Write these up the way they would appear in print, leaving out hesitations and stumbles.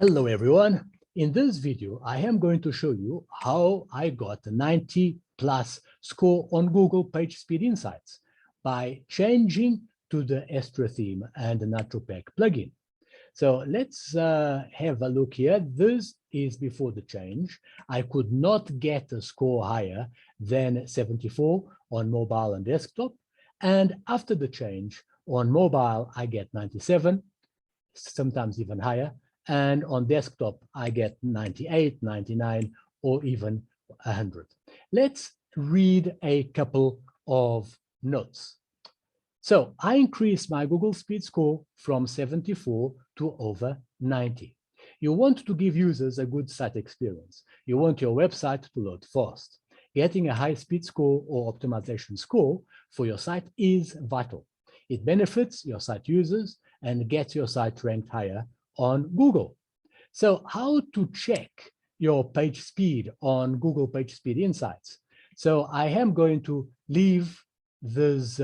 Hello everyone. In this video, I am going to show you how I got a 90+ score on Google PageSpeed Insights by changing to the Astra theme and the NitroPack plugin. So let's have a look here. This is before the change. I could not get a score higher than 74 on mobile and desktop. And after the change on mobile, I get 97, sometimes even higher. And on desktop, I get 98, 99, or even 100. Let's read a couple of notes. So I increased my Google Speed score from 74 to over 90. You want to give users a good site experience. You want your website to load fast. Getting a high speed score or optimization score for your site is vital. It benefits your site users and gets your site ranked higher on Google. So how to check your page speed on Google PageSpeed Insights? So I am going to leave this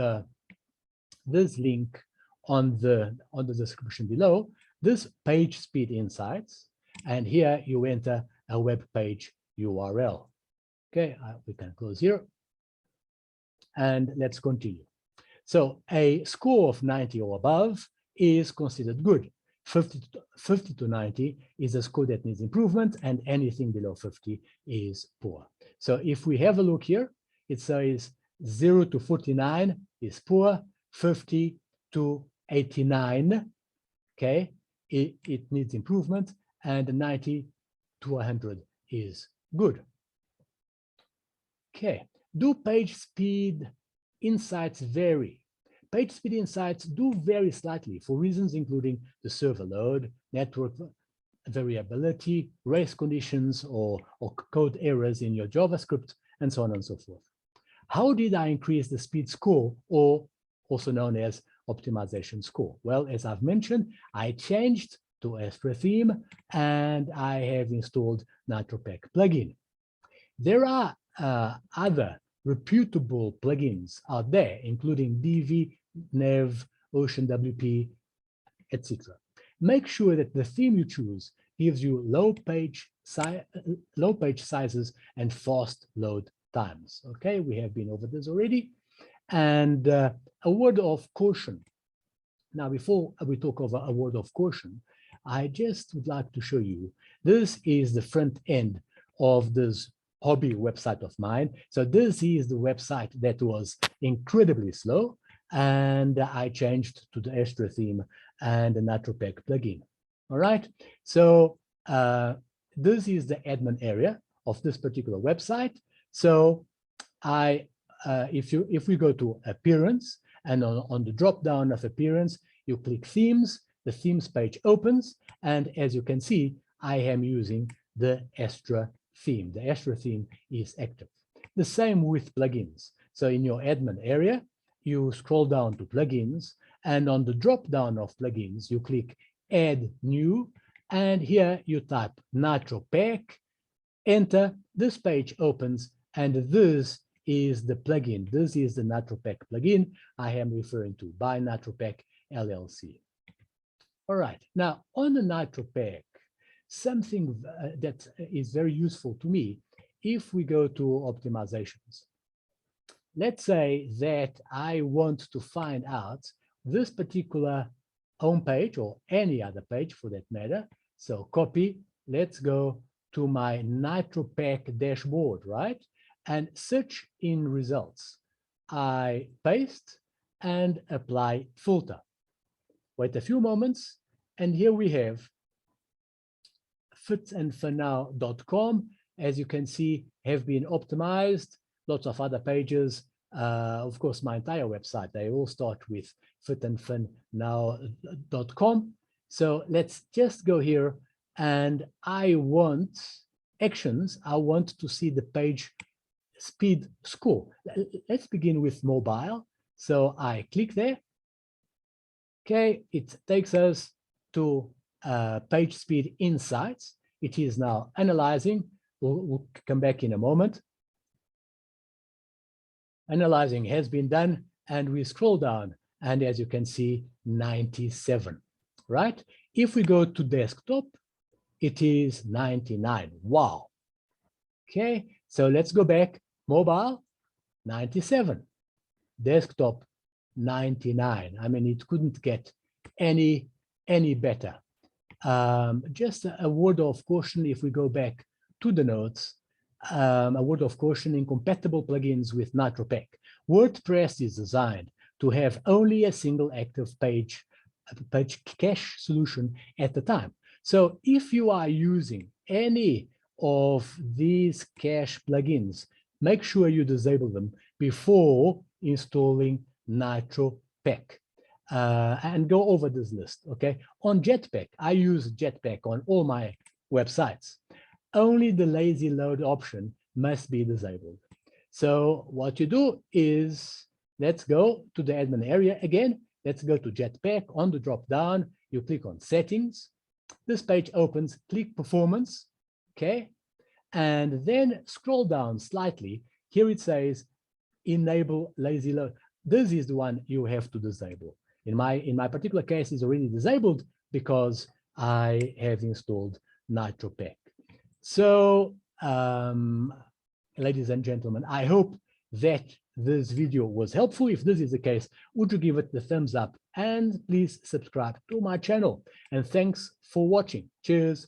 link on the description below, this PageSpeed Insights, and here you enter a web page URL. Okay, we can close here, and let's continue. So a score of 90 or above is considered good. 50 to 90 is a score that needs improvement, and anything below 50 is poor. So if we have a look here, it says 0 to 49 is poor, 50 to 89, okay, it needs improvement, and 90 to 100 is good. Okay, do PageSpeed Insights vary? PageSpeed Insights do vary slightly for reasons including the server load, network variability, race conditions, or code errors in your JavaScript, and so on and so forth. How did I increase the speed score, or also known as optimization score? Well, as I've mentioned, I changed to Astra theme and I have installed NitroPack plugin. There are other reputable plugins out there, including DV, Nav, OceanWP, etc. Make sure that the theme you choose gives you low page sizes and fast load times. Okay, we have been over this already. And a word of caution. Now, before we talk over a word of caution, I just would like to show you, this is the front end of this hobby website of mine. So this is the website that was incredibly slow, and I changed to the Astra theme and the NitroPack plugin. All right, so this is the admin area of this particular website. So if we go to appearance, and on the drop down of appearance, you click themes, the themes page opens, and as you can see, I am using the Astra theme. The Astra theme is active. The same with plugins. So in your admin area, you scroll down to plugins, and on the drop down of plugins, you click add new, and here you type NitroPack, enter, this page opens, and this is the plugin. This is the NitroPack plugin I am referring to, by NitroPack LLC. All right, now on the NitroPack, something that is very useful to me, if we go to optimizations, let's say that I want to find out this particular home page or any other page for that matter. So copy, let's go to my NitroPack dashboard, right? And search in results. I paste and apply filter. Wait a few moments, and here we have fitandfunnow.com, as you can see, have been optimized. Lots of other pages. Of course, my entire website, they all start with fitandfunnow.com. So let's just go here, and I want actions. I want to see the page speed score. Let's begin with mobile. So I click there. Okay, it takes us to PageSpeed Insights. It is now analyzing. We'll come back in a moment. Analyzing has been done, and we scroll down, and as you can see, 97, right? If we go to desktop, it is 99. Wow. Okay, so let's go back. Mobile, 97. Desktop, 99. I mean, it couldn't get any better. Just a word of caution if we go back to the notes, a word of caution: incompatible plugins with NitroPack. WordPress is designed to have only a single active page cache solution at a time. So if you are using any of these cache plugins, make sure you disable them before installing NitroPack. And go over this list, okay? On Jetpack, I use Jetpack on all my websites. Only the lazy load option must be disabled. So what you do is, let's go to the admin area again. Let's go to Jetpack. On the drop down, you click on Settings. This page opens, click Performance, okay? And then scroll down slightly. Here it says Enable Lazy Load. This is the one you have to disable. In my particular case, it's already disabled because I have installed NitroPack. So, ladies and gentlemen, I hope that this video was helpful. If this is the case, would you give it the thumbs up and please subscribe to my channel. And thanks for watching. Cheers.